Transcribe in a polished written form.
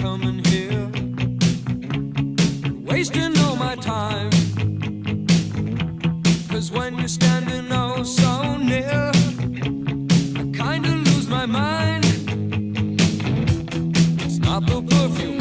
coming here, wasting all my time. 'Cause when you're standing oh so near, I kinda lose my mind. It's not the perfume